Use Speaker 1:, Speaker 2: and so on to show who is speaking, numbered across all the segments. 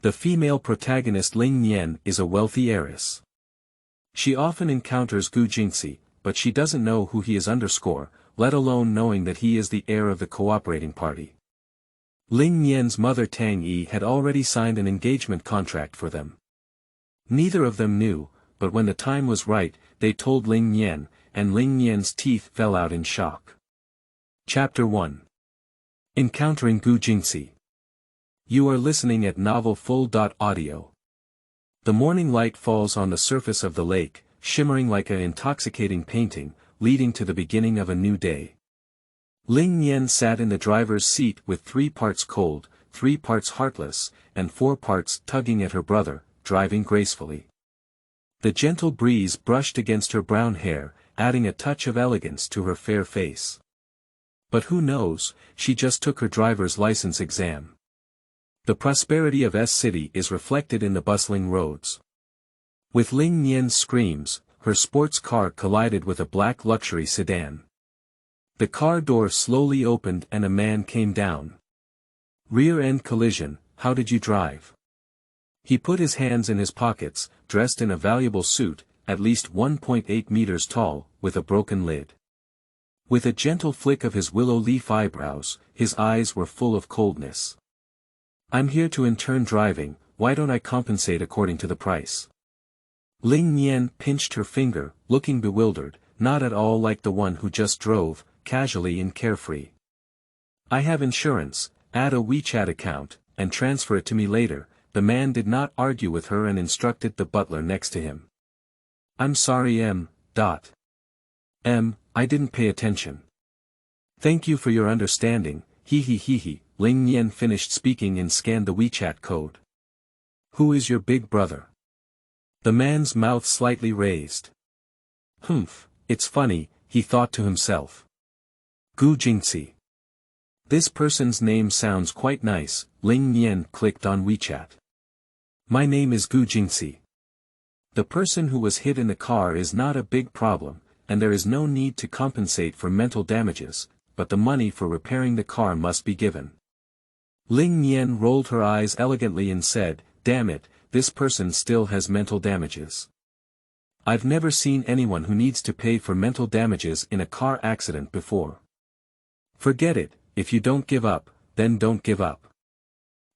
Speaker 1: The female protagonist Ling Nian is a wealthy heiress. She often encounters Gu Jingci, but she doesn't know who he is let alone knowing that he is the heir of the cooperating party. Ling Nian's mother Tang Yi had already signed an engagement contract for them. Neither of them knew, but when the time was right, they told Ling Nian, and Ling Nian's teeth fell out in shock. Chapter 1. Encountering Gu Jingci. You are listening at Novel Full.audio. The morning light falls on the surface of the lake, shimmering like an intoxicating painting, leading to the beginning of a new day. Ling Nian sat in the driver's seat with 3 parts cold, 3 parts heartless, and 4 parts tugging at her brother, driving gracefully. The gentle breeze brushed against her brown hair, adding a touch of elegance to her fair face. But who knows, she just took her driver's license exam. The prosperity of S City is reflected in the bustling roads. With Ling Nian's screams, her sports car collided with a black luxury sedan. The car door slowly opened and a man came down. Rear-end collision, how did you drive? He put his hands in his pockets, dressed in a valuable suit, at least 1.8 meters tall, with a broken lid. With a gentle flick of his willow leaf eyebrows, his eyes were full of coldness. I'm here to intern driving, why don't I compensate according to the price? Ling Nian pinched her finger, looking bewildered, not at all like the one who just drove, casually and carefree. I have insurance, add a WeChat account, and transfer it to me later. The man did not argue with her and instructed the butler next to him. I'm sorry I didn't pay attention. Thank you for your understanding, he. Ling Nian finished speaking and scanned the WeChat code. Who is your big brother? The man's mouth slightly raised. It's funny, he thought to himself. Gu Jingci. This person's name sounds quite nice, Ling Nian clicked on WeChat. My name is Gu Jingci. The person who was hit in the car is not a big problem, and there is no need to compensate for mental damages, but the money for repairing the car must be given. Ling Nian rolled her eyes elegantly and said, damn it, this person still has mental damages. I've never seen anyone who needs to pay for mental damages in a car accident before. Forget it, if you don't give up, then don't give up.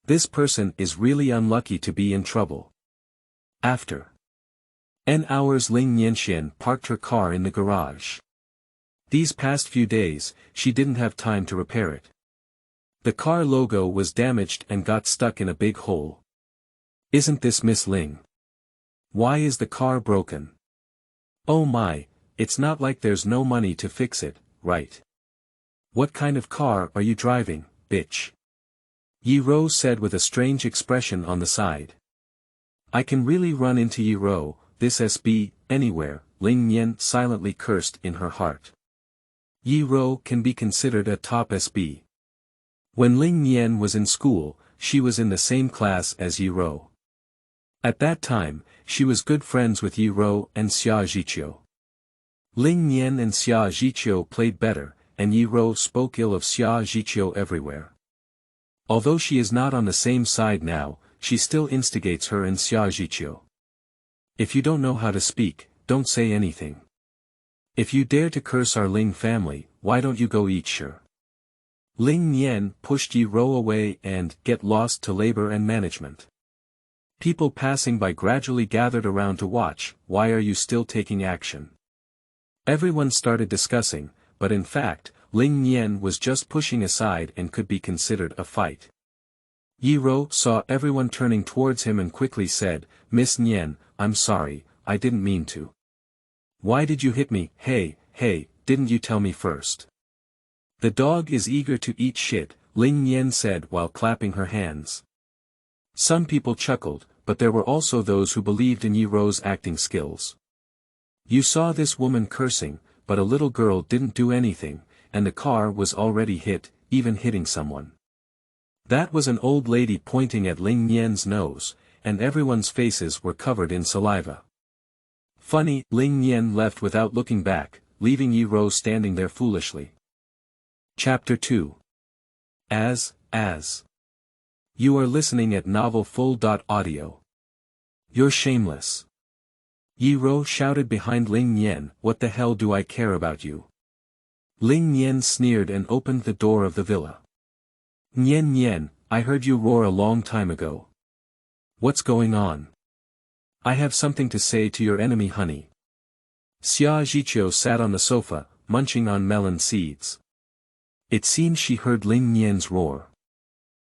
Speaker 1: This person is really unlucky to be in trouble. After N hours Ling Nianxian parked her car in the garage. These past few days, she didn't have time to repair it. The car logo was damaged and got stuck in a big hole. Isn't this Miss Ling? Why is the car broken? Oh my, it's not like there's no money to fix it, right? What kind of car are you driving, bitch? Ye Rou said with a strange expression on the side. I can really run into Ye Rou, this SB, anywhere, Ling Nian silently cursed in her heart. Ye Rou can be considered a top SB. When Ling Nian was in school, she was in the same class as Ye Rou. At that time, she was good friends with Ye Rou and Xia Zhiqiu. Ling Nian and Xia Zhiqiu played better, and Ye Rou spoke ill of Xia Zhiqiu everywhere. Although she is not on the same side now, she still instigates her and Xia Zhiqiu. If you don't know how to speak, don't say anything. If you dare to curse our Ling family, why don't you go eat sure? Ling Nian pushed Ye Rou away and get lost to labor and management. People passing by gradually gathered around to watch. Why are you still taking action? Everyone started discussing, but in fact, Ling Nian was just pushing aside and could be considered a fight. Ye Rou saw everyone turning towards him and quickly said, Miss Nian, I'm sorry, I didn't mean to. Why did you hit me? Hey, didn't you tell me first? The dog is eager to eat shit, Ling Nian said while clapping her hands. Some people chuckled, but there were also those who believed in Ye Rou's acting skills. You saw this woman cursing, but a little girl didn't do anything, and the car was already hit, even hitting someone. That was an old lady pointing at Ling Nian's nose, and everyone's faces were covered in saliva. Funny, Ling Nian left without looking back, leaving Ye Rou standing there foolishly. Chapter 2. As. You are listening at Novel Full. Audio. You're shameless. Ye Rou shouted behind Ling Nian, what the hell do I care about you? Ling Nian sneered and opened the door of the villa. Nian Nian, I heard you roar a long time ago. What's going on? I have something to say to your enemy honey. Xia Zhiqiu sat on the sofa, munching on melon seeds. It seems she heard Ling Nian's roar.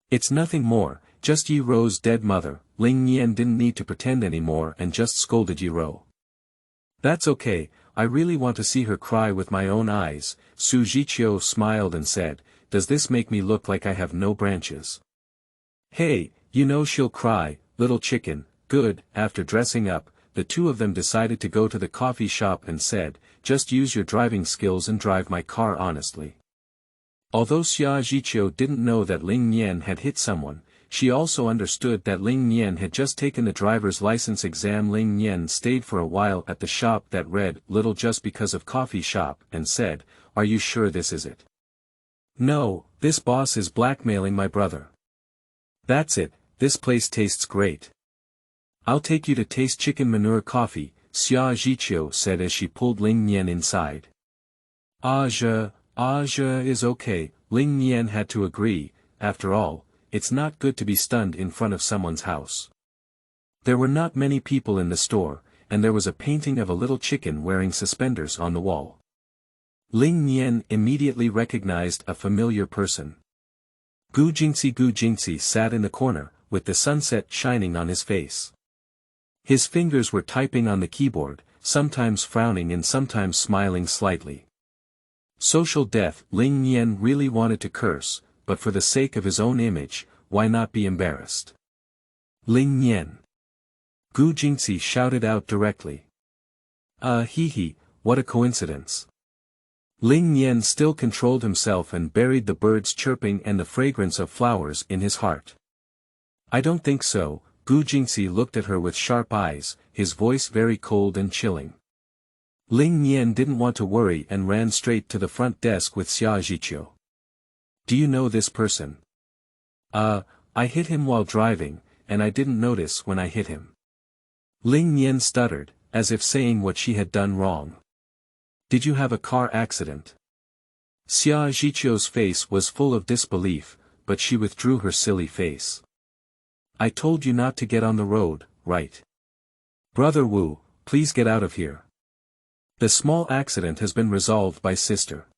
Speaker 1: It's nothing more, just Ye Rou's dead mother. Ling Nian didn't need to pretend anymore and just scolded Ye Rou. That's okay, I really want to see her cry with my own eyes. Su Zhiqiu smiled and said, does this make me look like I have no branches? Hey, you know she'll cry, little chicken. Good. After dressing up, the two of them decided to go to the coffee shop and said, just use your driving skills and drive my car honestly. Although Xia Zhiqiu didn't know that Ling Nian had hit someone, she also understood that Ling Nian had just taken the driver's license exam. Ling Nian stayed for a while at the shop that read little just because of coffee shop and said, are you sure this is it? No, this boss is blackmailing my brother. That's it, this place tastes great. I'll take you to taste chicken manure coffee, Xia Zhiqiu said as she pulled Ling Nian inside. Azhe is okay, Ling Nian had to agree. After all, it's not good to be stunned in front of someone's house. There were not many people in the store, and there was a painting of a little chicken wearing suspenders on the wall. Ling Nian immediately recognized a familiar person. Gu Jingci sat in the corner, with the sunset shining on his face. His fingers were typing on the keyboard, sometimes frowning and sometimes smiling slightly. Social death. Ling Nian really wanted to curse, but for the sake of his own image, why not be embarrassed? Ling Nian. Gu Jingci shouted out directly. What a coincidence. Ling Nian still controlled himself and buried the birds chirping and the fragrance of flowers in his heart. I don't think so. Gu Jingci looked at her with sharp eyes, his voice very cold and chilling. Ling Nian didn't want to worry and ran straight to the front desk with Xia Zhiqiu. Do you know this person? I hit him while driving, and I didn't notice when I hit him. Ling Nian stuttered, as if saying what she had done wrong. Did you have a car accident? Xia Zhiqiu's face was full of disbelief, but she withdrew her silly face. I told you not to get on the road, right? Brother Wu, please get out of here. The small accident has been resolved by sister.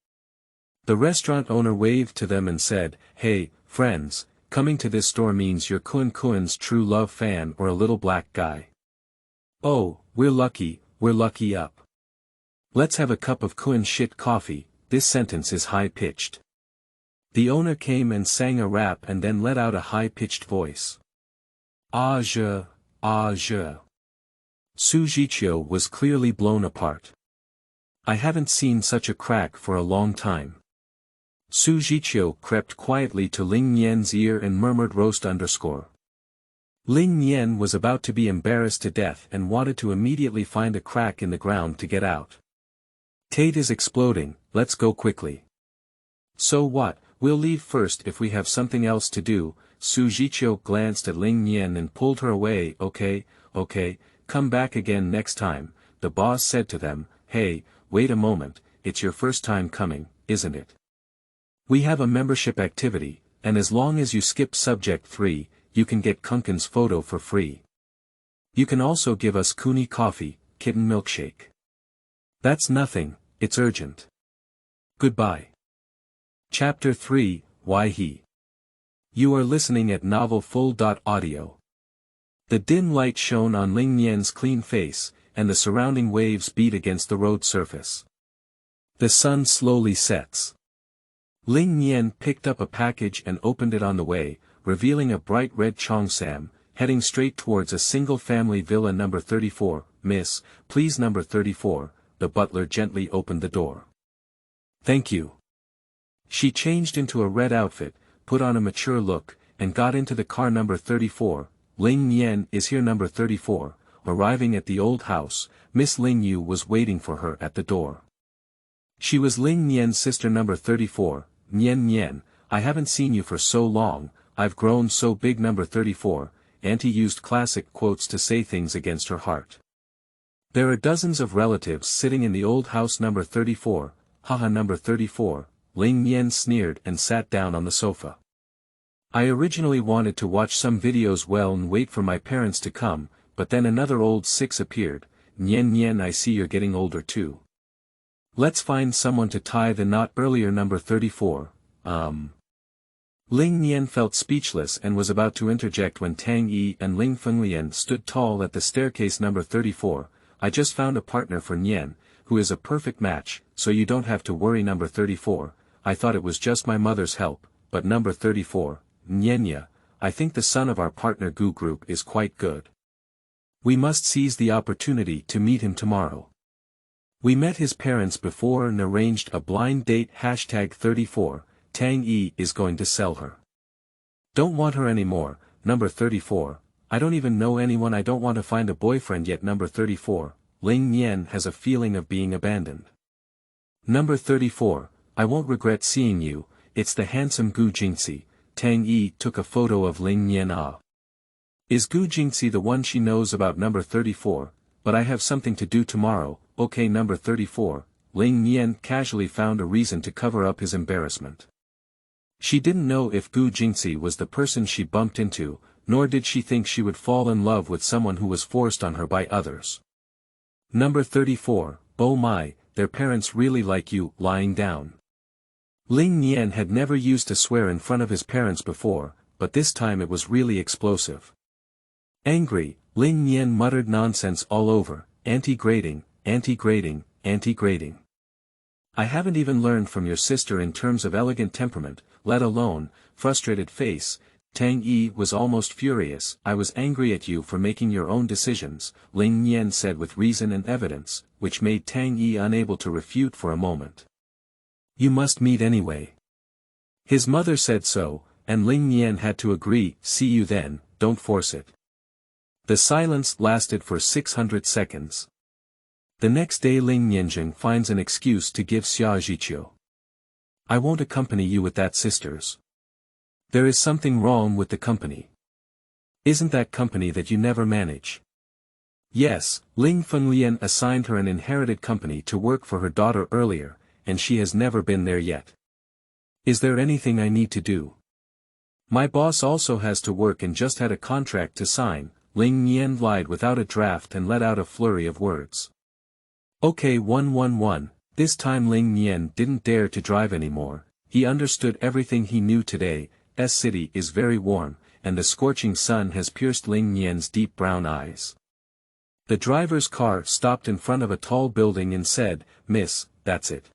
Speaker 1: The restaurant owner waved to them and said, hey, friends, coming to this store means you're Kun's true love fan or a little black guy. Oh, we're lucky up. Let's have a cup of Kun shit coffee. This sentence is high-pitched. The owner came and sang a rap and then let out a high-pitched voice. Azhe. Su Zhiqiu was clearly blown apart. I haven't seen such a crack for a long time. Su Zhiqiu crept quietly to Ling Nian's ear and murmured roast _. Ling Nian was about to be embarrassed to death and wanted to immediately find a crack in the ground to get out. Tate is exploding, let's go quickly. So what, we'll leave first if we have something else to do. Su Zhiqiu glanced at Ling Nian and pulled her away. Okay, come back again next time. The boss said to them, hey, wait a moment, it's your first time coming, isn't it? We have a membership activity, and as long as you skip subject 3, you can get Kun's photo for free. You can also give us Kuni coffee, kitten milkshake. That's nothing, it's urgent. Goodbye. Chapter 3, Why He. You are listening at Novel Full. Audio. The dim light shone on Ling Nian's clean face, and the surrounding waves beat against the road surface. The sun slowly sets. Ling Nian picked up a package and opened it on the way, revealing a bright red cheongsam, heading straight towards a single-family villa number 34. Miss, please number 34, the butler gently opened the door. Thank you. She changed into a red outfit, put on a mature look, and got into the car number 34. Ling Nian is here number 34. Arriving at the old house, Miss Ling Yu was waiting for her at the door. She was Ling Nian's sister number 34. Nian, I haven't seen you for so long, I've grown so big. Number 34, Auntie used classic quotes to say things against her heart. There are dozens of relatives sitting in the old house. Number 34, haha. Number 34, Ling Nian sneered and sat down on the sofa. I originally wanted to watch some videos and wait for my parents to come, but then another old 6 appeared. Nian Nian, I see you're getting older too. Let's find someone to tie the knot earlier. Number 34, Ling Nian felt speechless and was about to interject when Tang Yi and Ling Fenglian stood tall at the staircase. Number 34, I just found a partner for Nian, who is a perfect match, so you don't have to worry. Number 34, I thought it was just my mother's help, but Number 34, Nianya, I think the son of our partner Gu group is quite good. We must seize the opportunity to meet him tomorrow. We met his parents before and arranged a blind date. #34, Tang Yi is going to sell her. Don't want her anymore. Number 34, I don't even know anyone. I don't want to find a boyfriend yet. Number 34, Ling Nian has a feeling of being abandoned. Number 34, I won't regret seeing you, it's the handsome Gu Jingci. Tang Yi took a photo of Ling Nian. Is Gu Jingci the one she knows about? Number 34, but I have something to do tomorrow. Okay. Number 34, Ling Nian casually found a reason to cover up his embarrassment. She didn't know if Gu Jingci was the person she bumped into, nor did she think she would fall in love with someone who was forced on her by others. Number 34, oh my, their parents really like you. Lying down. Ling Nian had never used to swear in front of his parents before, but this time it was really explosive. Angry, Ling Nian muttered nonsense all over, anti-grading, anti-grading, anti-grading. I haven't even learned from your sister in terms of elegant temperament, let alone, frustrated face. Tang Yi was almost furious. I was angry at you for making your own decisions, Ling Nian said with reason and evidence, which made Tang Yi unable to refute for a moment. You must meet anyway. His mother said so, and Ling Nian had to agree. See you then, don't force it. The silence lasted for 600 seconds. The next day Ling Nianjing finds an excuse to give Xia Zhiqiu. I won't accompany you with that, sisters. There is something wrong with the company. Isn't that company that you never manage? Yes, Ling Fenglian assigned her an inherited company to work for her daughter earlier, and she has never been there yet. Is there anything I need to do? My boss also has to work and just had a contract to sign. Ling Nian lied without a draft and let out a flurry of words. Okay. 111, this time Ling Nian didn't dare to drive anymore. He understood everything he knew today. City is very warm, and the scorching sun has pierced Ling Nian's deep brown eyes. The driver's car stopped in front of a tall building and said, Miss, that's it.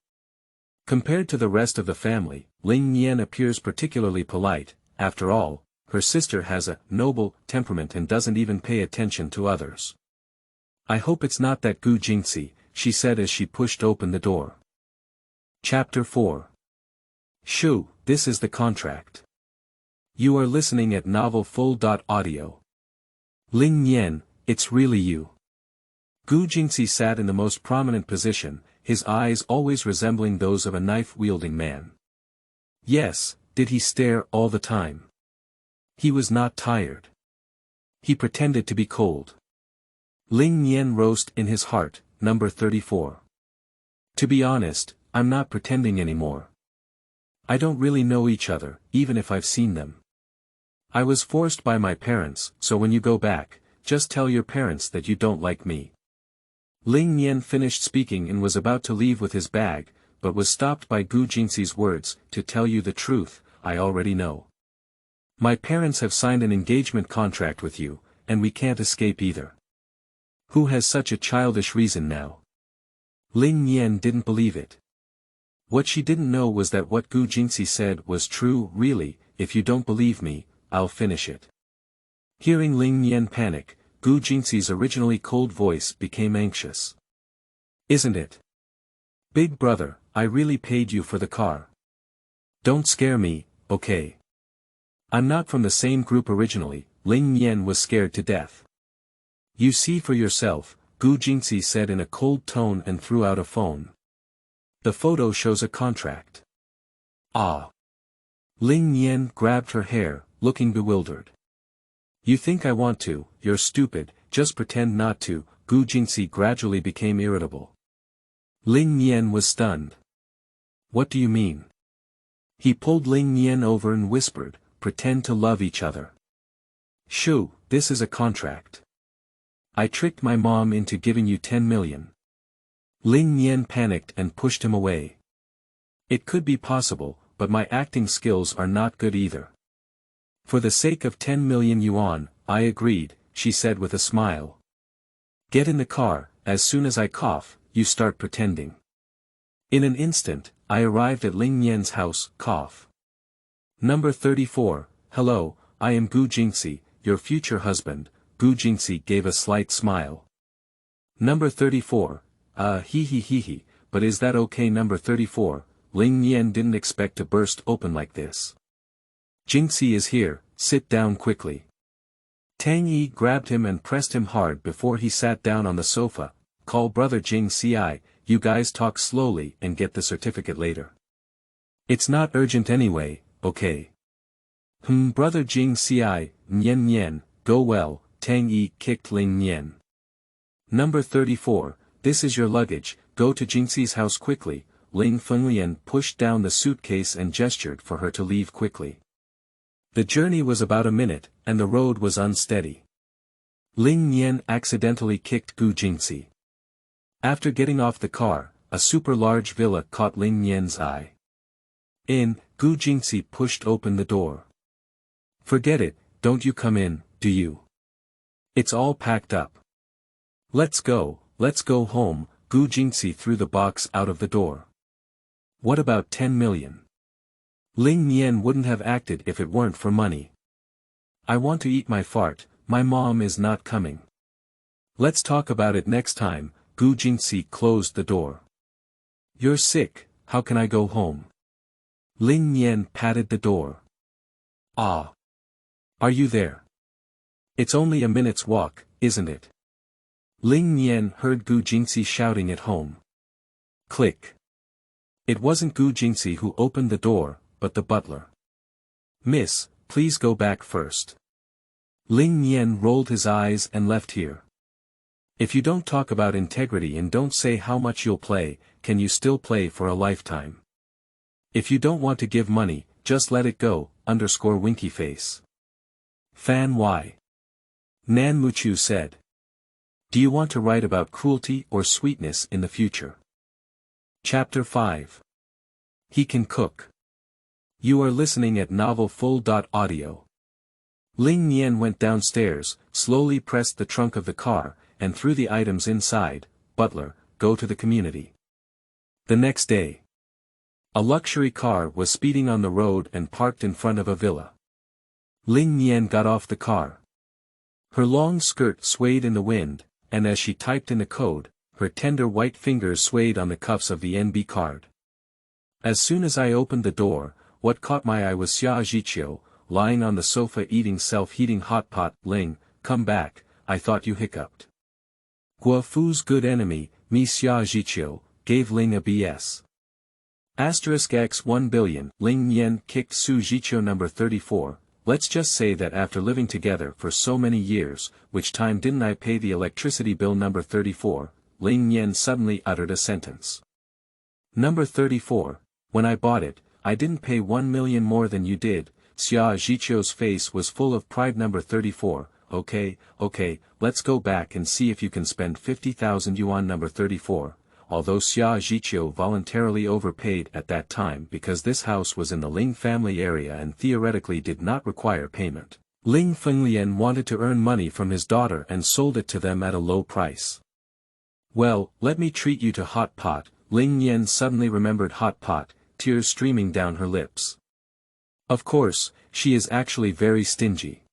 Speaker 1: Compared to the rest of the family, Ling Nian appears particularly polite. After all, her sister has a noble temperament and doesn't even pay attention to others. I hope it's not that Gu Jingci, she said as she pushed open the door. Chapter 4. Shoo, this is the contract. You are listening at Novel Full.audio. Ling Nian, it's really you. Gu Jingci sat in the most prominent position, his eyes always resembling those of a knife-wielding man. Yes, did he stare all the time? He was not tired. He pretended to be cold. Ling Nian roast in his heart. Number 34. To be honest, I'm not pretending anymore. I don't really know each other, even if I've seen them. I was forced by my parents, so when you go back, just tell your parents that you don't like me. Ling Nian finished speaking and was about to leave with his bag, but was stopped by Gu Jingci's words. To tell you the truth, I already know. My parents have signed an engagement contract with you, and we can't escape either. Who has such a childish reason now? Ling Nian didn't believe it. What she didn't know was that what Gu Jingci said was true. Really, if you don't believe me, I'll finish it. Hearing Ling Nian panic, Gu Jingci's originally cold voice became anxious. Isn't it? Big brother, I really paid you for the car. Don't scare me, okay? I'm not from the same group originally. Ling Nian was scared to death. You see for yourself, Gu Jingci said in a cold tone and threw out a phone. The photo shows a contract. Ah. Ling Nian grabbed her hair. looking bewildered. You think I want to, you're stupid, just pretend not to. Gu Jingci gradually became irritable. Ling Nian was stunned. What do you mean? He pulled Ling Nian over and whispered, pretend to love each other. Shoo, this is a contract. I tricked my mom into giving you 10 million. Ling Nian panicked and pushed him away. It could be possible, but my acting skills are not good either. For the sake of 10 million yuan, I agreed, she said with a smile. Get in the car, as soon as I cough, you start pretending. In an instant, I arrived at Ling Nian's house, cough. Number 34, hello, I am Gu Jingci, your future husband. Gu Jingci gave a slight smile. Number 34, he, but is that okay? Number 34, Ling Nian didn't expect to burst open like this. Jingci is here, sit down quickly. Tang Yi grabbed him and pressed him hard before he sat down on the sofa. Call brother Jingci, you guys talk slowly and get the certificate later. It's not urgent anyway, okay? Brother Jingci, Nian, go well. Tang Yi kicked Ling Nian. Number 34, this is your luggage, go to Jingci's house quickly. Ling Nian pushed down the suitcase and gestured for her to leave quickly. The journey was about a minute, and the road was unsteady. Ling Nian accidentally kicked Gu Jingci. After getting off the car, a super large villa caught Ling Nian's eye. In, Gu Jingci pushed open the door. Forget it, don't you come in, do you? It's all packed up. Let's go home. Gu Jingci threw the box out of the door. What about 10 million? Ling Nian wouldn't have acted if it weren't for money. I want to eat my fart, my mom is not coming. Let's talk about it next time. Gu Jingci closed the door. You're sick, how can I go home? Ling Nian patted the door. Ah. Are you there? It's only a minute's walk, isn't it? Ling Nian heard Gu Jingci shouting at home. Click. It wasn't Gu Jingci who opened the door, but the butler. Miss, please go back first. Ling Nian rolled his eyes and left here. If you don't talk about integrity and don't say how much you'll play, can you still play for a lifetime? If you don't want to give money, just let it go, _winky face. Fan Y. Nan Muchu said. Do you want to write about cruelty or sweetness in the future? Chapter 5. He can cook. You are listening at Novel Full.audio. Ling Nian went downstairs, slowly pressed the trunk of the car, and threw the items inside. Butler, go to the community. The next day. A luxury car was speeding on the road and parked in front of a villa. Ling Nian got off the car. Her long skirt swayed in the wind, and as she typed in the code, her tender white fingers swayed on the cuffs of the NB card. As soon as I opened the door, what caught my eye was Xia Zhiqiu, lying on the sofa eating self-heating hot pot. Ling, come back, I thought you hiccuped. Guofu's good enemy, Mi Xia Zhiqiu, gave Ling a BS. X 1 billion. Ling Nian kicked Su Zhiqiu. Number 34, let's just say that after living together for so many years, which time didn't I pay the electricity bill? Number 34, Ling Nian suddenly uttered a sentence. Number 34, when I bought it, I didn't pay 1 million more than you did. Xia Zhiqiu's face was full of pride. Number 34, okay, let's go back and see if you can spend 50,000 yuan. Number 34, although Xia Zhiqiu voluntarily overpaid at that time because this house was in the Ling family area and theoretically did not require payment, Ling Nian wanted to earn money from his daughter and sold it to them at a low price. Well, let me treat you to hot pot. Ling Nian suddenly remembered hot pot, tears streaming down her lips. Of course, she is actually very stingy.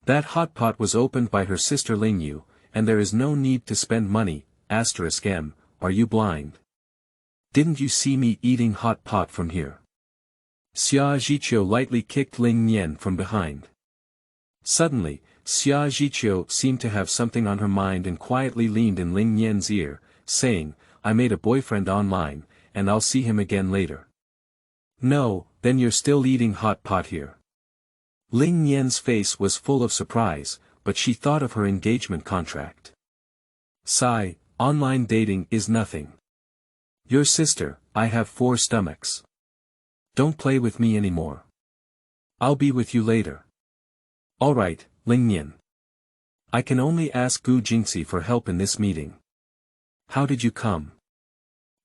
Speaker 1: That hot pot was opened by her sister Ling Yu, and there is no need to spend money. *M, are you blind? Didn't you see me eating hot pot from here? Xia Zhiqiu lightly kicked Ling Nian from behind. Suddenly, Xia Zhiqiu seemed to have something on her mind and quietly leaned in Ling Nian's ear, saying, I made a boyfriend online, and I'll see him again later. No, then you're still eating hot pot here. Ling Nian's face was full of surprise, but she thought of her engagement contract. Sigh, online dating is nothing. Your sister, I have 4 stomachs. Don't play with me anymore. I'll be with you later. Alright, Ling Nian. I can only ask Gu Jingci for help in this meeting. How did you come?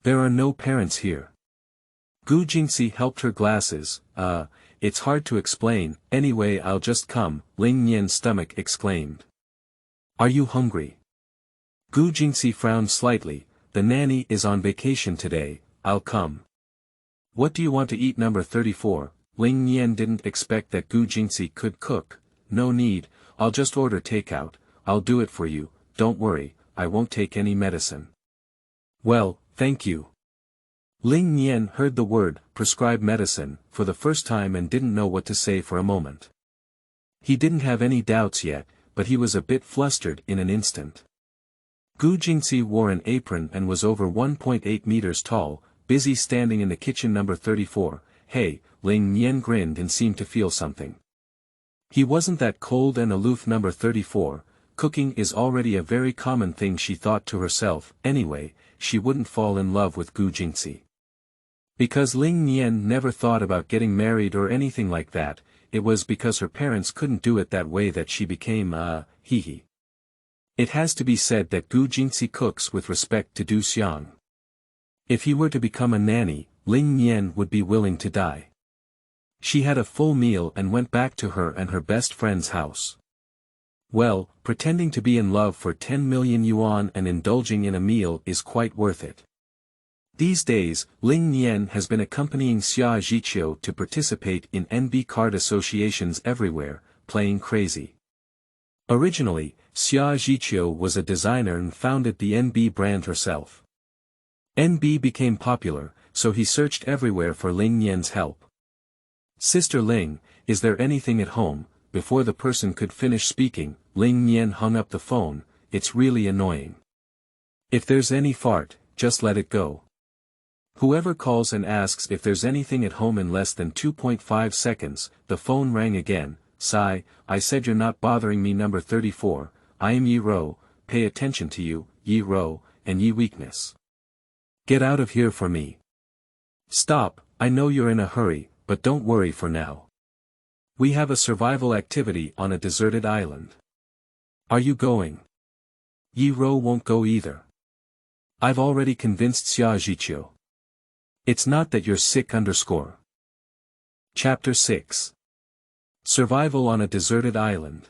Speaker 1: There are no parents here. Gu Jingci helped her glasses. It's hard to explain. Anyway, I'll just come, Ling Nian's stomach exclaimed. Are you hungry? Gu Jingci frowned slightly. The nanny is on vacation today, I'll come. What do you want to eat? Number 34, Ling Nian didn't expect that Gu Jingci could cook. No need, I'll just order takeout, I'll do it for you, don't worry, I won't take any medicine. Well, thank you. Ling Nian heard the word, prescribe medicine, for the first time and didn't know what to say for a moment. He didn't have any doubts yet, but he was a bit flustered in an instant. Gu Jingci wore an apron and was over 1.8 meters tall, busy standing in the kitchen. Number 34, hey, Ling Nian grinned and seemed to feel something. He wasn't that cold and aloof. Number 34, cooking is already a very common thing, she thought to herself. Anyway, she wouldn't fall in love with Gu Jingci. Because Ling Nian never thought about getting married or anything like that, it was because her parents couldn't do it that way that she became hee. It has to be said that Gu Jingci cooks with respect to Du Xiang. If he were to become a nanny, Ling Nian would be willing to die. She had a full meal and went back to her and her best friend's house. Well, pretending to be in love for 10 million yuan and indulging in a meal is quite worth it. These days, Ling Nian has been accompanying Xia Zhiqiu to participate in NB card associations everywhere, playing crazy. Originally, Xia Zhiqiu was a designer and founded the NB brand herself. NB became popular, so he searched everywhere for Ling Nian's help. Sister Ling, is there anything at home? Before the person could finish speaking, Ling Nian hung up the phone. It's really annoying. If there's any fart, just let it go. Whoever calls and asks if there's anything at home in less than 2.5 seconds, the phone rang again. Sigh, I said you're not bothering me. Number 34, I am Ye Rou, pay attention to you, Ye Rou, and Ye weakness. Get out of here for me. Stop, I know you're in a hurry, but don't worry for now. We have a survival activity on a deserted island. Are you going? Ye Rou won't go either. I've already convinced Xia Zhiqiu. It's not that you're sick. Chapter 6. Survival on a deserted island.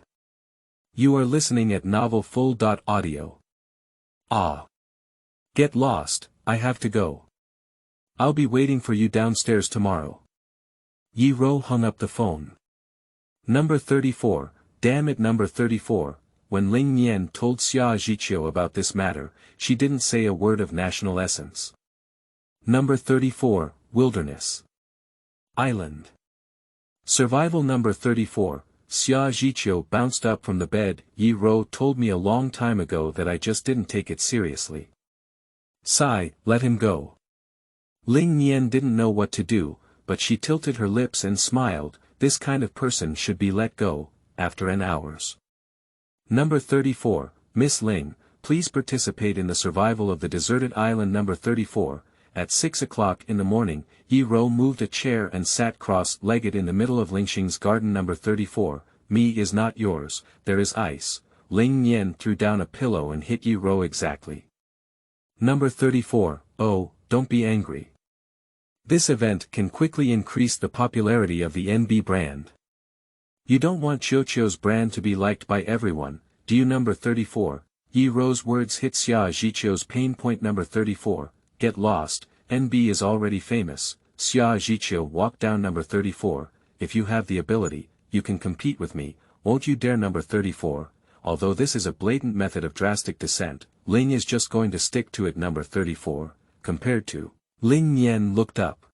Speaker 1: You are listening at novelfull.audio. Get lost, I have to go. I'll be waiting for you downstairs tomorrow. Ye Rou hung up the phone. Number 34, damn it. Number 34, when Ling Nian told Xia Zhiqiu about this matter, she didn't say a word of national essence. Number 34, wilderness. Island. Survival. Number 34, Xia Zhiqiu bounced up from the bed. Ye Rou told me a long time ago that I just didn't take it seriously. Sigh, let him go. Ling Nian didn't know what to do, but she tilted her lips and smiled. This kind of person should be let go, after an hour's. Number 34, Miss Ling, please participate in the survival of the deserted island. Number 34, at 6 o'clock in the morning, Ye Rou moved a chair and sat cross-legged in the middle of Lingxing's garden. Number 34, me is not yours, there is ice. Ling Nian threw down a pillow and hit Ye Rou exactly. Number 34, oh, don't be angry. This event can quickly increase the popularity of the NB brand. You don't want Qiuqiu's brand to be liked by everyone, do you? Number 34, Ye Rou's words hit Xia Zhiqiu's pain point. Number 34, get lost, NB is already famous. Xia Zhiqiu walked down. Number 34, if you have the ability, you can compete with me, won't you dare? Number 34, although this is a blatant method of drastic dissent, Ling is just going to stick to it. Number 34, compared to. Ling Nian looked up.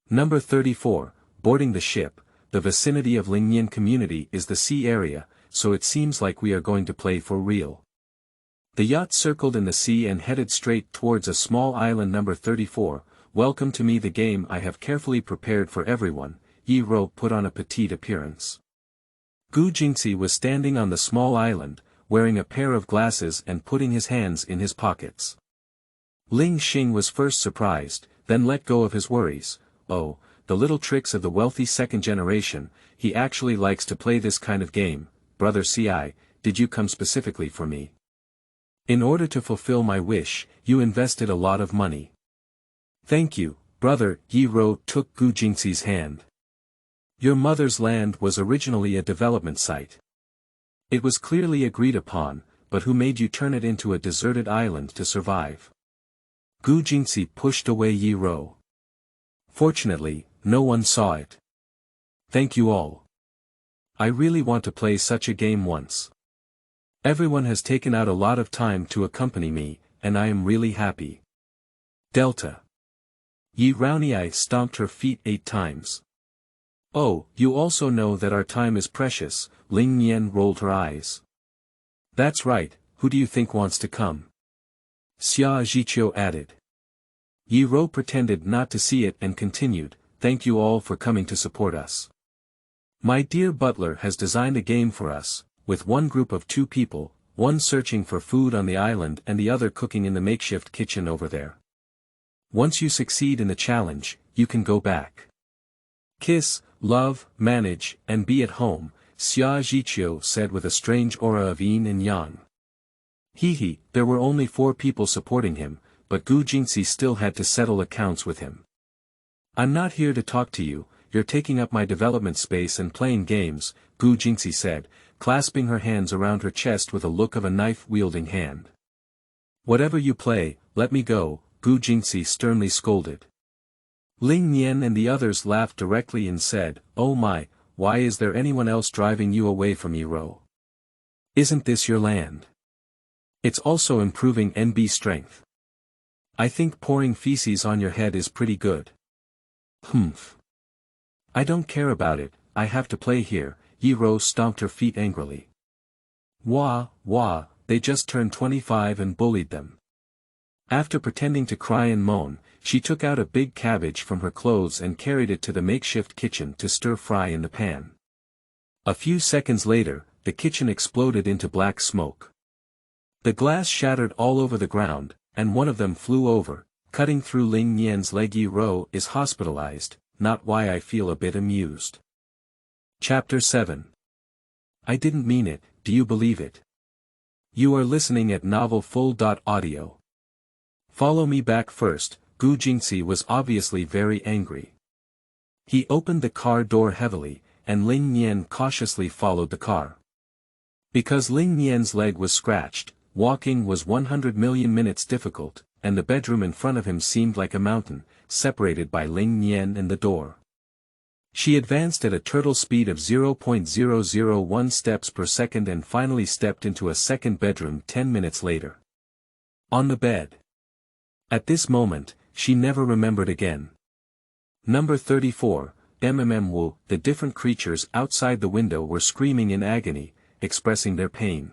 Speaker 1: Number 34, boarding the ship. The vicinity of Ling Nian community is the sea area, so it seems like we are going to play for real. The yacht circled in the sea and headed straight towards a small island. Number 34, welcome to me, the game I have carefully prepared for everyone. Ye Rou put on a petite appearance. Gu Jingci was standing on the small island, wearing a pair of glasses and putting his hands in his pockets. Ling Xing was first surprised, then let go of his worries. Oh, the little tricks of the wealthy second generation, he actually likes to play this kind of game. Brother Ci, did you come specifically for me? In order to fulfill my wish, you invested a lot of money. Thank you, Brother. Ye Rou took Gu Jingci's hand. Your mother's land was originally a development site. It was clearly agreed upon, but who made you turn it into a deserted island to survive? Gu Jingci pushed away Ye Rou. Fortunately, no one saw it. Thank you all. I really want to play such a game once. Everyone has taken out a lot of time to accompany me, and I am really happy. Delta. Ye Rounei stomped her feet 8 times. Oh, you also know that our time is precious. Ling Nian rolled her eyes. That's right, who do you think wants to come? Xia Zhiqiu added. Ye Rou pretended not to see it and continued, thank you all for coming to support us. My dear butler has designed a game for us, with one group of 2 people, one searching for food on the island and the other cooking in the makeshift kitchen over there. Once you succeed in the challenge, you can go back. Kiss, love, manage, and be at home, Xia Zhiqiu said with a strange aura of yin and yang. He, there were only 4 people supporting him, but Gu Jingci still had to settle accounts with him. I'm not here to talk to you, you're taking up my development space and playing games, Gu Jingci said, clasping her hands around her chest with a look of a knife-wielding hand. Whatever you play, let me go, Gu Jingci sternly scolded. Ling Nian and the others laughed directly and said, oh my, why is there anyone else driving you away from Ye Rou? Isn't this your land? It's also improving NB strength. I think pouring feces on your head is pretty good. Humph. I don't care about it, I have to play here, Ye Rou stomped her feet angrily. Wah, they just turned 25 and bullied them. After pretending to cry and moan, she took out a big cabbage from her clothes and carried it to the makeshift kitchen to stir-fry in the pan. A few seconds later, the kitchen exploded into black smoke. The glass shattered all over the ground, and one of them flew over, cutting through Ling Nian's leg. Ye Rou is hospitalized, not why I feel a bit amused. Chapter 7. I didn't mean it, do you believe it? You are listening at novelfull.audio. Follow me back first. Gu Jingci was obviously very angry. He opened the car door heavily, and Ling Nian cautiously followed the car. Because Ling Nian's leg was scratched, walking was 100 million minutes difficult, and the bedroom in front of him seemed like a mountain, separated by Ling Nian and the door. She advanced at a turtle speed of 0.001 steps per second and finally stepped into a second bedroom 10 minutes later. On the bed. At this moment, she never remembered again. Number 34, Wu, the different creatures outside the window were screaming in agony, expressing their pain.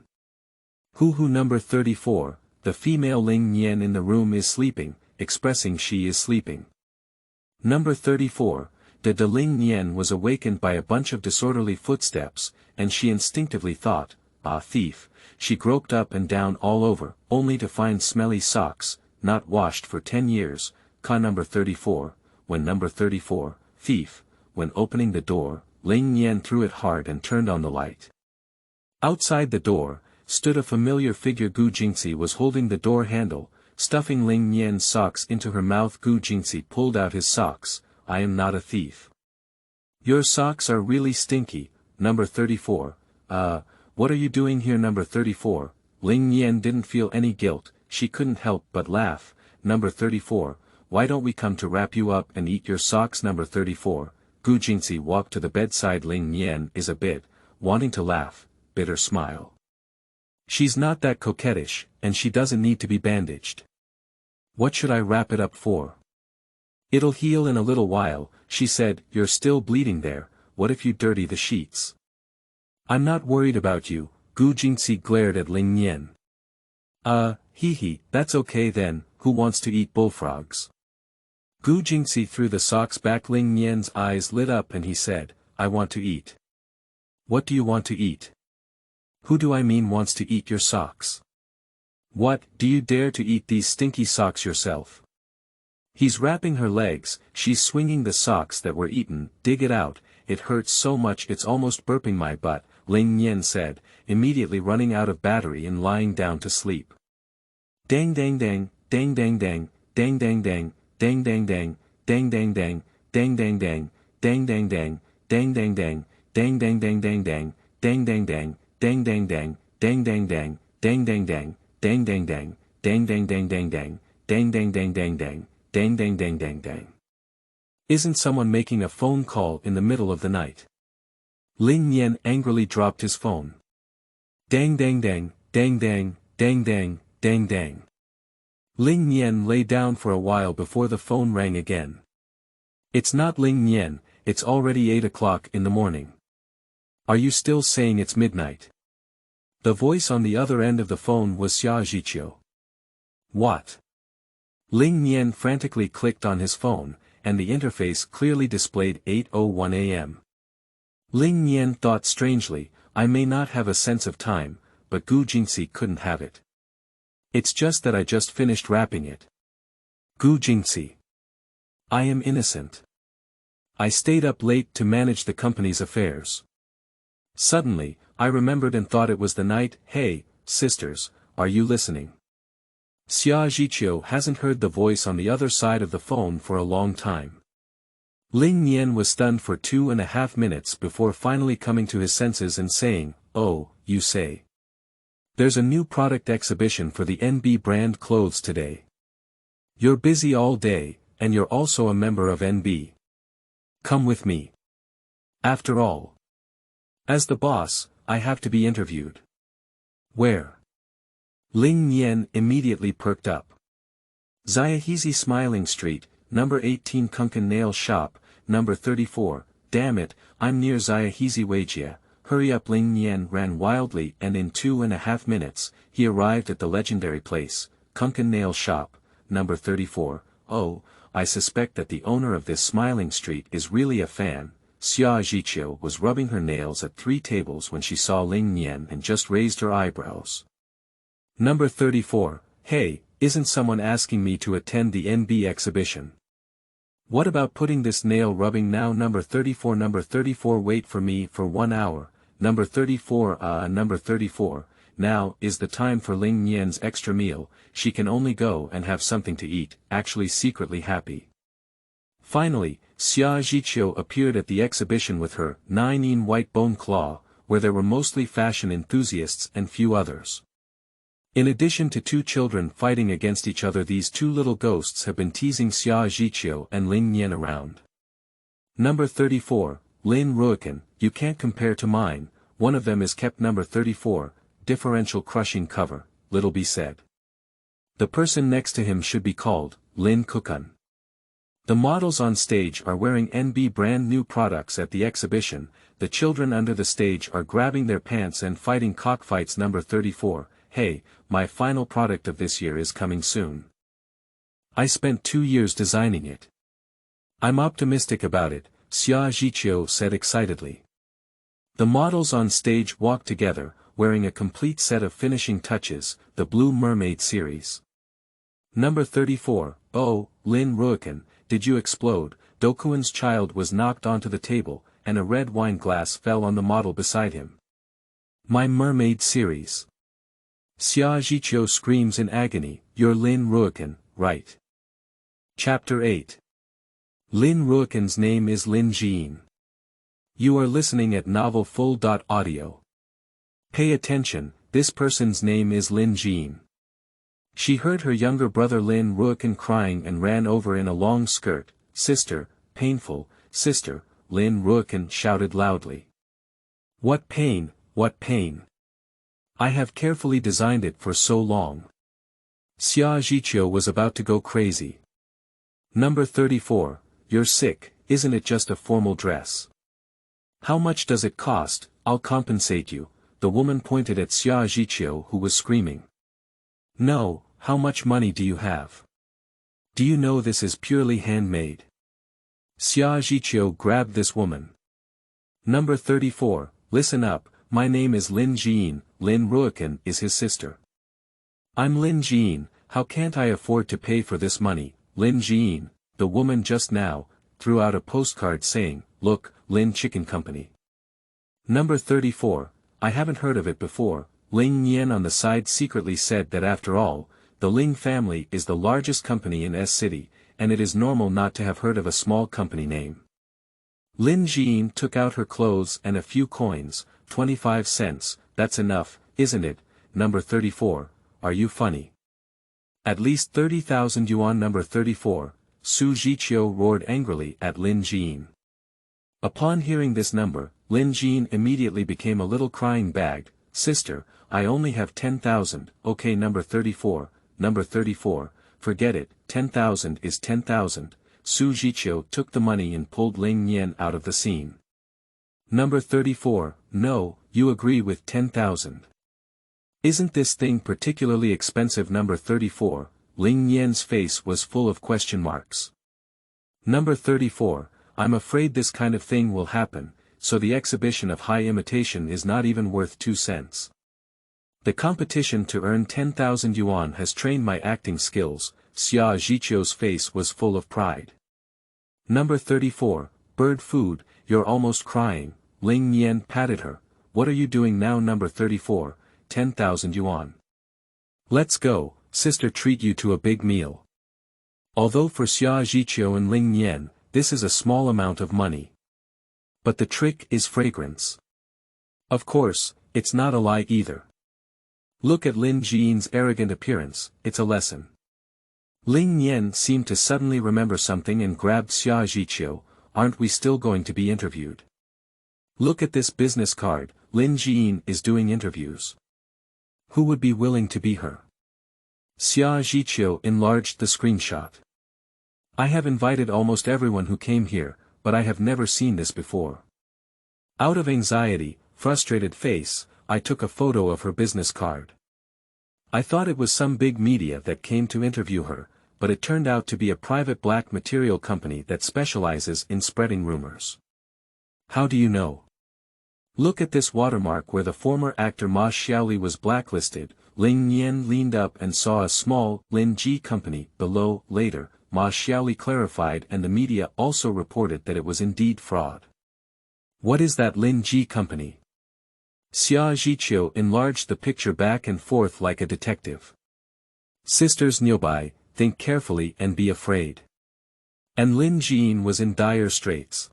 Speaker 1: Number 34, the female Ling Nian in the room is sleeping, expressing she is sleeping. Number 34, the Ling Nian was awakened by a bunch of disorderly footsteps, and she instinctively thought, ah thief, she groped up and down all over, only to find smelly socks, not washed for 10 years, Number 34, when Number 34, thief, when opening the door, Ling Nian threw it hard and turned on the light. Outside the door, stood a familiar figure. Gu Jingci was holding the door handle, stuffing Ling Nian's socks into her mouth. Gu Jingci pulled out his socks. I am not a thief. Your socks are really stinky, Number 34, what are you doing here? Number 34, Ling Nian didn't feel any guilt, she couldn't help but laugh. Number 34, why don't we come to wrap you up and eat your socks? Number 34, Gu Jingci walked to the bedside. Ling Nian is a bit, wanting to laugh, bitter smile. She's not that coquettish, and she doesn't need to be bandaged. What should I wrap it up for? It'll heal in a little while, she said. You're still bleeding there, what if you dirty the sheets? I'm not worried about you, Gu Jingci glared at Ling Nian. That's okay then, who wants to eat bullfrogs? Gu Jingci threw the socks back. Ling Nian's eyes lit up and he said, I want to eat. What do you want to eat? Who do I mean wants to eat your socks? What, do you dare to eat these stinky socks yourself? He's wrapping her legs, she's swinging the socks that were eaten, dig it out, it hurts so much it's almost burping my butt, Ling Nian said, immediately running out of battery and lying down to sleep. Dang dang dang, dang dang dang, dang dang dang, dang dang dang, dang dang dang, dang dang dang, dang dang dang, dang dang dang, dang dang dang dang dang, dang dang dang, dang dang dang, dang dang dang, dang dang dang, dang dang dang, dang dang dang dang dang, dang dang dang dang dang, dang dang dang dang dang. Isn't someone making a phone call in the middle of the night? Ling Nian angrily dropped his phone. Dang dang dang, dang dang, dang dang, dang dang. Ling Nian lay down for a while before the phone rang again. It's not Ling Nian, it's already 8 o'clock in the morning. Are you still saying it's midnight? The voice on the other end of the phone was Xia Zhiqiu. What? Ling Nian frantically clicked on his phone, and the interface clearly displayed 8:01 a.m. Ling Nian thought strangely, I may not have a sense of time, but Gu Jingci couldn't have it. It's just that I just finished wrapping it. Gu Jingci. I am innocent. I stayed up late to manage the company's affairs. Suddenly, I remembered and thought it was the night. Hey, sisters, are you listening? Xia Zhiqiu hasn't heard the voice on the other side of the phone for a long time. Ling Nian was stunned for 2.5 minutes before finally coming to his senses and saying, oh, you say. There's a new product exhibition for the NB brand clothes today. You're busy all day, and you're also a member of NB. Come with me. After all. As the boss, I have to be interviewed. Where? Ling Nian immediately perked up. Zhiyin Smiling Street, number 18 Kunkan Nail Shop, number 34, damn it, I'm near Zhiyin Weijia, hurry up Ling Nian ran wildly and in 2.5 minutes, he arrived at the legendary place, Kunkan Nail Shop, number 34, oh, I suspect that the owner of this smiling street is really a fan. Xia Zhiqiu was rubbing her nails at 3 tables when she saw Ling Nian and just raised her eyebrows. Number 34, hey, isn't someone asking me to attend the NB exhibition? What about putting this nail rubbing now? Number 34 wait for me for 1 hour, number 34 number 34, now is the time for Ling Nian's extra meal, she can only go and have something to eat, actually secretly happy. Finally, Xia Zhiqiu appeared at the exhibition with her 9-in white bone claw, where there were mostly fashion enthusiasts and few others. In addition to 2 children fighting against each other, these 2 little ghosts have been teasing Xia Zhiqiu and Ling Nian around. Number 34, Lin Ruokun, you can't compare to mine, one of them is kept. Number 34, differential crushing cover, Littleby said. The person next to him should be called, Lin Kukun. The models on stage are wearing NB brand new products at the exhibition, the children under the stage are grabbing their pants and fighting cockfights. Number 34, hey, my final product of this year is coming soon. I spent 2 years designing it. I'm optimistic about it, Xia Zhiqiu said excitedly. The models on stage walked together, wearing a complete set of finishing touches, the Blue Mermaid series. Number 34, oh, Lin Ruokun, did you explode? Dokuan's child was knocked onto the table, and a red wine glass fell on the model beside him. My Mermaid series. Xia Zhiqiu screams in agony, you're Lin Ruokun, right? Chapter 8. Lin Ruokun's name is Lin Zhiyin. You are listening at novelfull.audio. Pay attention, this person's name is Lin Zhiyin. She heard her younger brother Lin Ruokun crying and ran over in a long skirt. Sister, painful, sister, Lin Ruokun shouted loudly. What pain, what pain. I have carefully designed it for so long. Xia Zhiqiu was about to go crazy. Number 34, you're sick, isn't it just a formal dress? How much does it cost? I'll compensate you, the woman pointed at Xia Zhiqiu who was screaming. No, how much money do you have? Do you know this is purely handmade? Xia Zhiqiu grabbed this woman. Number 34, listen up, my name is Lin Zhiyin, Lin Ruokun is his sister. I'm Lin Zhiyin, how can't I afford to pay for this money, Lin Zhiyin, the woman just now, threw out a postcard saying, look, Lin Chicken Company. Number 34, I haven't heard of it before, Ling Nian on the side secretly said that after all, the Ling family is the largest company in S City, and it is normal not to have heard of a small company name. Lin Zhiyin took out her clothes and a few coins, 25 cents, that's enough, isn't it, number 34, are you funny? At least 30,000 yuan. Number 34, Su Zhiqiu roared angrily at Lin Zhiyin. Upon hearing this number, Lin Zhiyin immediately became a little crying bag, sister, I only have 10,000, okay number 34, forget it, 10,000 is 10,000, Su Zhiqiu took the money and pulled Ling Nian out of the scene. Number 34, no, you agree with 10,000. Isn't this thing particularly expensive? Number 34, Ling Nian's face was full of question marks. Number 34, I'm afraid this kind of thing will happen, so the exhibition of high imitation is not even worth 2 cents. The competition to earn 10,000 yuan has trained my acting skills, Xia Zhiqiu's face was full of pride. Number 34, bird food, you're almost crying, Ling Nian patted her, what are you doing now? Number 34, 10,000 yuan. Let's go, sister treat you to a big meal. Although for Xia Zhiqiu and Ling Nian, this is a small amount of money. But the trick is fragrance. Of course, it's not a lie either. Look at Lin Zhiyin's arrogant appearance, it's a lesson. Ling Nian seemed to suddenly remember something and grabbed Xia Zhiqiu, aren't we still going to be interviewed? Look at this business card, Lin Zhiyin is doing interviews. Who would be willing to be her? Xia Zhiqiu enlarged the screenshot. I have invited almost everyone who came here, but I have never seen this before. Out of anxiety, frustrated face, I took a photo of her business card. I thought it was some big media that came to interview her, but it turned out to be a private black material company that specializes in spreading rumors. How do you know? Look at this watermark where the former actor Ma Xiaoli was blacklisted. Ling Nian leaned up and saw a small Lin Ji company below. Later, Ma Xiaoli clarified and the media also reported that it was indeed fraud. What is that Lin Ji company? Xia Zhiqiu enlarged the picture back and forth like a detective. Sisters nearby, think carefully and be afraid. And Lin Zhiyin was in dire straits.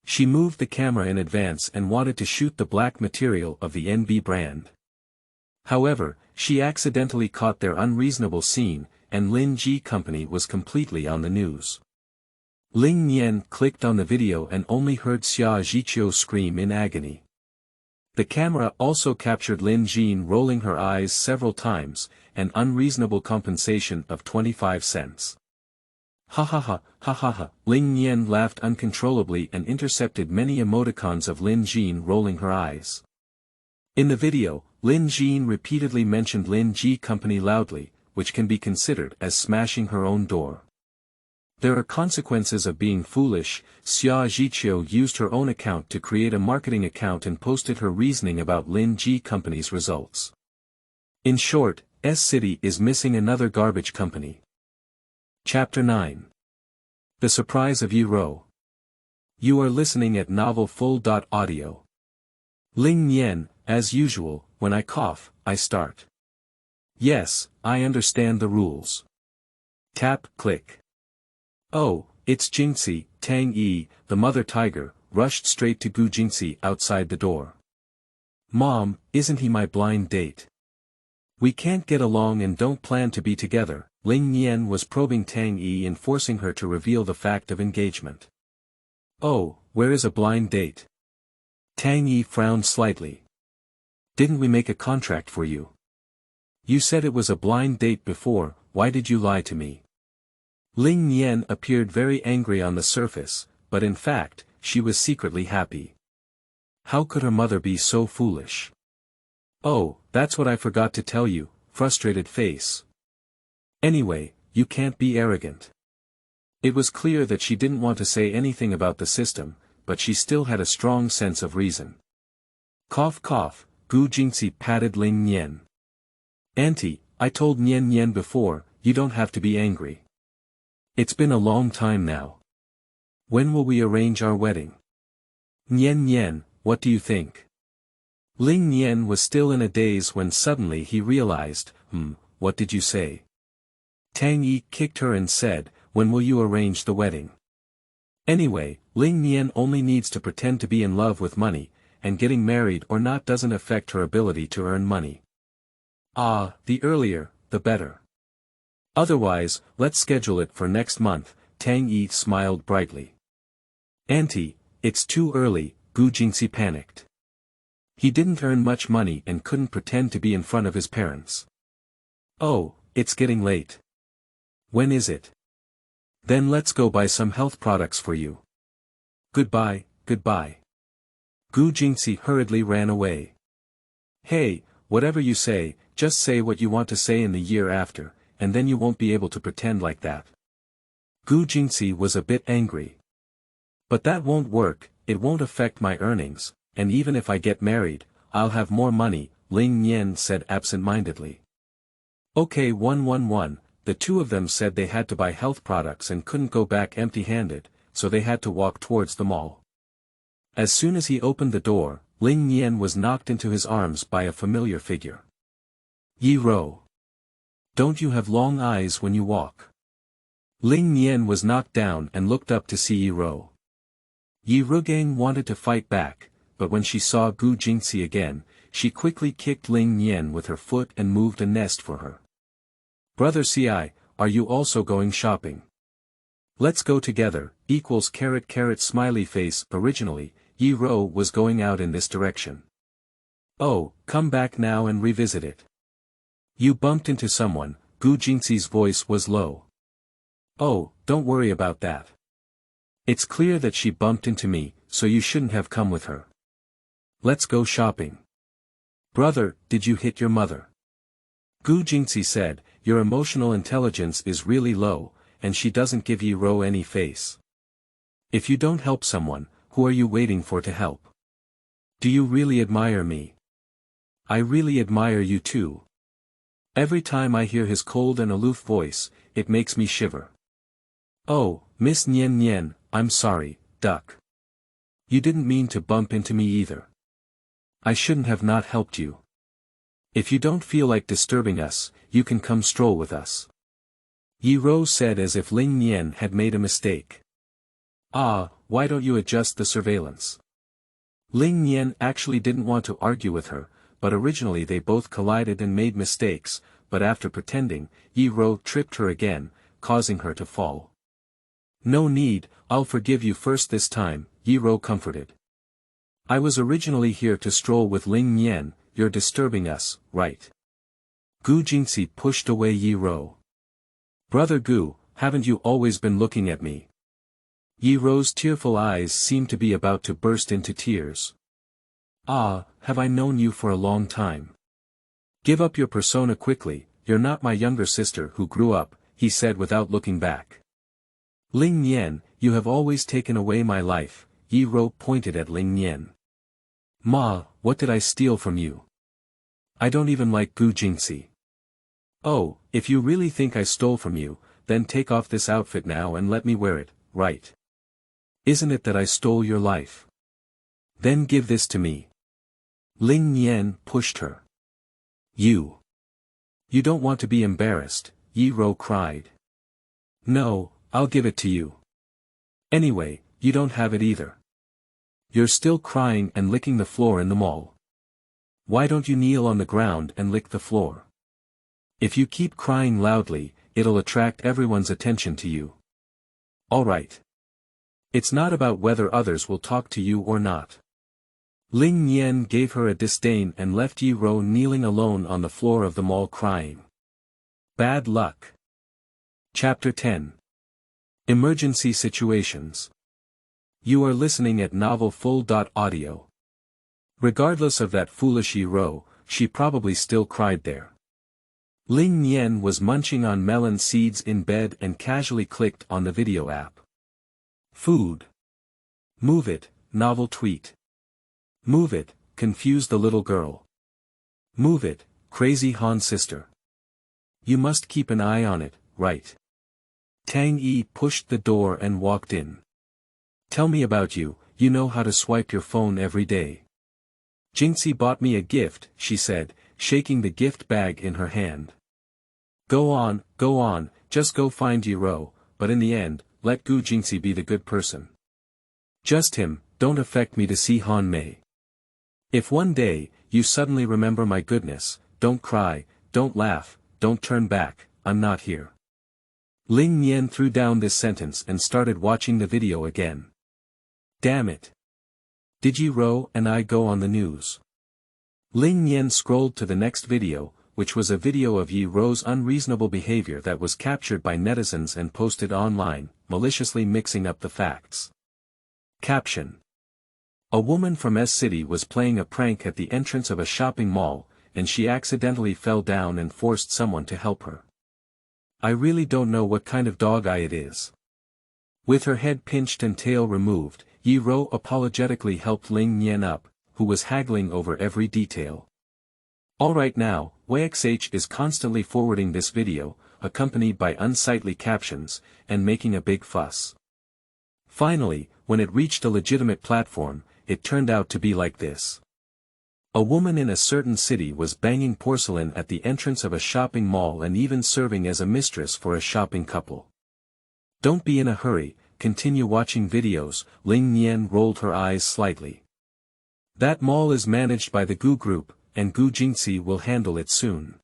Speaker 1: She moved the camera in advance and wanted to shoot the black material of the NB brand. However, she accidentally caught their unreasonable scene, and Lin Ji company was completely on the news. Ling Nian clicked on the video and only heard Xia Zhiqiu scream in agony. The camera also captured Lin Zhiyin rolling her eyes several times, an unreasonable compensation of 25 cents. Ha ha ha, ha ha ha, Ling Nian laughed uncontrollably and intercepted many emoticons of Lin Zhiyin rolling her eyes. In the video, Lin Zhiyin repeatedly mentioned Lin Ji company loudly, which can be considered as smashing her own door. There are consequences of being foolish. Xia Zhiqiu used her own account to create a marketing account and posted her reasoning about Lin Ji company's results. In short, S City is missing another garbage company. Chapter 9. The Surprise of Ye Rou. You are listening at Novel Full.audio. Ling Nian, as usual, when I cough, I start. Yes, I understand the rules. Tap, click. Oh, it's Jingci. Tang Yi, the mother tiger, rushed straight to Gu Jingci outside the door. Mom, isn't he my blind date? We can't get along and don't plan to be together. Ling Nian was probing Tang Yi and forcing her to reveal the fact of engagement. Oh, where is a blind date? Tang Yi frowned slightly. Didn't we make a contract for you? You said it was a blind date before, why did you lie to me? Ling Nian appeared very angry on the surface, but in fact, she was secretly happy. How could her mother be so foolish? Oh, that's what I forgot to tell you, frustrated face. Anyway, you can't be arrogant. It was clear that she didn't want to say anything about the system, but she still had a strong sense of reason. Cough cough, Gu Jingci patted Ling Nian. Auntie, I told Nian Nian before, you don't have to be angry. It's been a long time now. When will we arrange our wedding? Nian Nian, what do you think? Ling Nian was still in a daze when suddenly he realized, what did you say? Tang Yi kicked her and said, when will you arrange the wedding? Anyway, Ling Nian only needs to pretend to be in love with money, and getting married or not doesn't affect her ability to earn money. Ah, the earlier, the better. Otherwise, let's schedule it for next month, Tang Yi smiled brightly. Auntie, it's too early, Gu Jingci panicked. He didn't earn much money and couldn't pretend to be in front of his parents. Oh, it's getting late. When is it? Then let's go buy some health products for you. Goodbye, goodbye. Gu Jingci hurriedly ran away. Hey, whatever you say, just say what you want to say in the year after, and then you won't be able to pretend like that. Gu Jingci was a bit angry. But that won't work, it won't affect my earnings, and even if I get married, I'll have more money, Ling Nian said absent-mindedly. Okay 111, the two of them said they had to buy health products and couldn't go back empty-handed, so they had to walk towards the mall. As soon as he opened the door, Ling Nian was knocked into his arms by a familiar figure. Ye Rou. Don't you have long eyes when you walk? Ling Nian was knocked down and looked up to see Ye Rou. Ye Ruokun wanted to fight back, but when she saw Gu Jingci again, she quickly kicked Ling Nian with her foot and moved a nest for her. Brother Ci, are you also going shopping? Let's go together, equals *** smiley face. Originally, Ye Rou was going out in this direction. Oh, come back now and revisit it. You bumped into someone, Gu Jingci's voice was low. Oh, don't worry about that. It's clear that she bumped into me, so you shouldn't have come with her. Let's go shopping. Brother, did you hit your mother? Gu Jingci said, your emotional intelligence is really low, and she doesn't give Ye Rou any face. If you don't help someone, who are you waiting for to help? Do you really admire me? I really admire you too. Every time I hear his cold and aloof voice, it makes me shiver. Oh, Miss Nian Nian, I'm sorry, duck. You didn't mean to bump into me either. I shouldn't have not helped you. If you don't feel like disturbing us, you can come stroll with us. Ye Rou said as if Ling Nian had made a mistake. Ah, why don't you adjust the surveillance? Ling Nian actually didn't want to argue with her, but originally they both collided and made mistakes, but after pretending, Ye Rou tripped her again, causing her to fall. No need, I'll forgive you first this time, Ye Rou comforted. I was originally here to stroll with Ling Nian, you're disturbing us, right? Gu Jingci pushed away Ye Rou. Brother Gu, haven't you always been looking at me? Ye Rou's tearful eyes seemed to be about to burst into tears. Ah, have I known you for a long time? Give up your persona quickly, you're not my younger sister who grew up, he said without looking back. Ling Nian, you have always taken away my life, Ye Rou pointed at Ling Nian. Ma, what did I steal from you? I don't even like Gu Jingci. Oh, if you really think I stole from you, then take off this outfit now and let me wear it, right? Isn't it that I stole your life? Then give this to me. Ling Nian pushed her. You don't want to be embarrassed, Ye Rou cried. No, I'll give it to you. Anyway, you don't have it either. You're still crying and licking the floor in the mall. Why don't you kneel on the ground and lick the floor? If you keep crying loudly, it'll attract everyone's attention to you. Alright. It's not about whether others will talk to you or not. Ling Nian gave her a disdain and left Ye Rou kneeling alone on the floor of the mall crying. Bad luck. Chapter 10. Emergency Situations. You are listening at novelfull.audio. Regardless of that foolish Ye Rou, she probably still cried there. Ling Nian was munching on melon seeds in bed and casually clicked on the video app. Food. Move it, novel tweet. Move it, confused the little girl. Move it, crazy Han sister. You must keep an eye on it, right? Tang Yi pushed the door and walked in. Tell me about you, you know how to swipe your phone every day. Jingci bought me a gift, she said, shaking the gift bag in her hand. Go on, just go find Ye Rou, but in the end, let Gu Jingci be the good person. Just him, don't affect me to see Han Mei. If one day, you suddenly remember my goodness, don't cry, don't laugh, don't turn back, I'm not here. Ling Nian threw down this sentence and started watching the video again. Damn it. Did Ye Rou and I go on the news? Ling Nian scrolled to the next video, which was a video of Ye Rou's unreasonable behavior that was captured by netizens and posted online, maliciously mixing up the facts. Caption. A woman from S City was playing a prank at the entrance of a shopping mall, and she accidentally fell down and forced someone to help her. I really don't know what kind of dog eye it is. With her head pinched and tail removed, Ye Rou apologetically helped Ling Nian up, who was haggling over every detail. Alright now, YXH is constantly forwarding this video, accompanied by unsightly captions, and making a big fuss. Finally, when it reached a legitimate platform, it turned out to be like this. A woman in a certain city was banging porcelain at the entrance of a shopping mall and even serving as a mistress for a shopping couple. Don't be in a hurry, continue watching videos, Ling Nian rolled her eyes slightly. That mall is managed by the Gu Group, and Gu Jingci will handle it soon.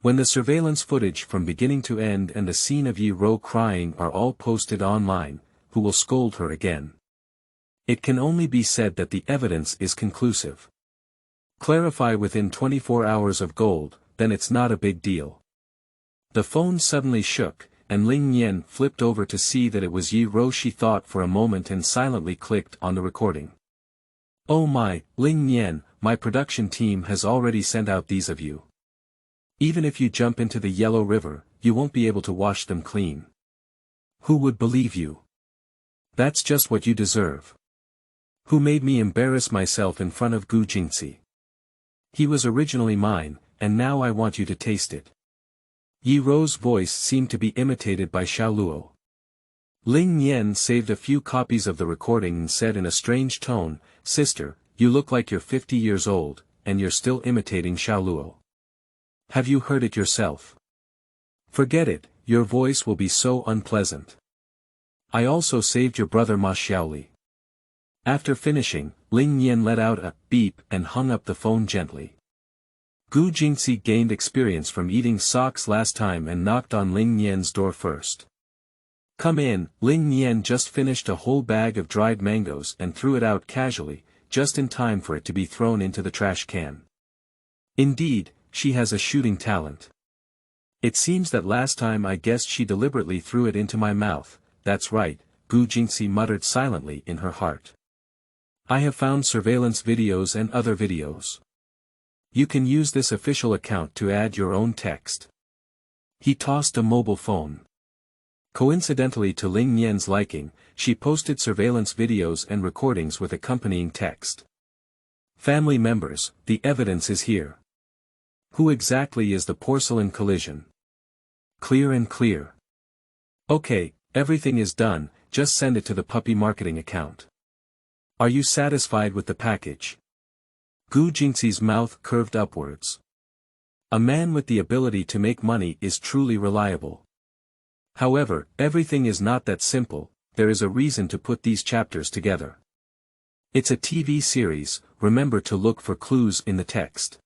Speaker 1: When the surveillance footage from beginning to end and the scene of Ye Rou crying are all posted online, who will scold her again? It can only be said that the evidence is conclusive. Clarify within 24 hours of gold, then it's not a big deal. The phone suddenly shook, and Ling Nian flipped over to see that it was Ye Rou. She thought for a moment and silently clicked on the recording. Oh my, Ling Nian, my production team has already sent out these of you. Even if you jump into the Yellow River, you won't be able to wash them clean. Who would believe you? That's just what you deserve. Who made me embarrass myself in front of Gu Jingci? He was originally mine, and now I want you to taste it. Ye Rou's voice seemed to be imitated by Xiaoluo. Ling Nian saved a few copies of the recording and said in a strange tone, Sister, you look like you're 50 years old, and you're still imitating Xiaoluo. Have you heard it yourself? Forget it, your voice will be so unpleasant. I also saved your brother Ma Xiaoli. After finishing, Ling Nian let out a beep and hung up the phone gently. Gu Jingci gained experience from eating socks last time and knocked on Ling Nian's door first. Come in, Ling Nian just finished a whole bag of dried mangoes and threw it out casually, just in time for it to be thrown into the trash can. Indeed, she has a shooting talent. It seems that last time I guessed she deliberately threw it into my mouth, that's right, Gu Jingci muttered silently in her heart. I have found surveillance videos and other videos. You can use this official account to add your own text. He tossed a mobile phone. Coincidentally to Ling Nian's liking, she posted surveillance videos and recordings with accompanying text. Family members, the evidence is here. Who exactly is the porcelain collision? Clear and clear. Okay, everything is done, just send it to the puppy marketing account. Are you satisfied with the package? Gu Jingci's mouth curved upwards. A man with the ability to make money is truly reliable. However, everything is not that simple, there is a reason to put these chapters together. It's a TV series, remember to look for clues in the text.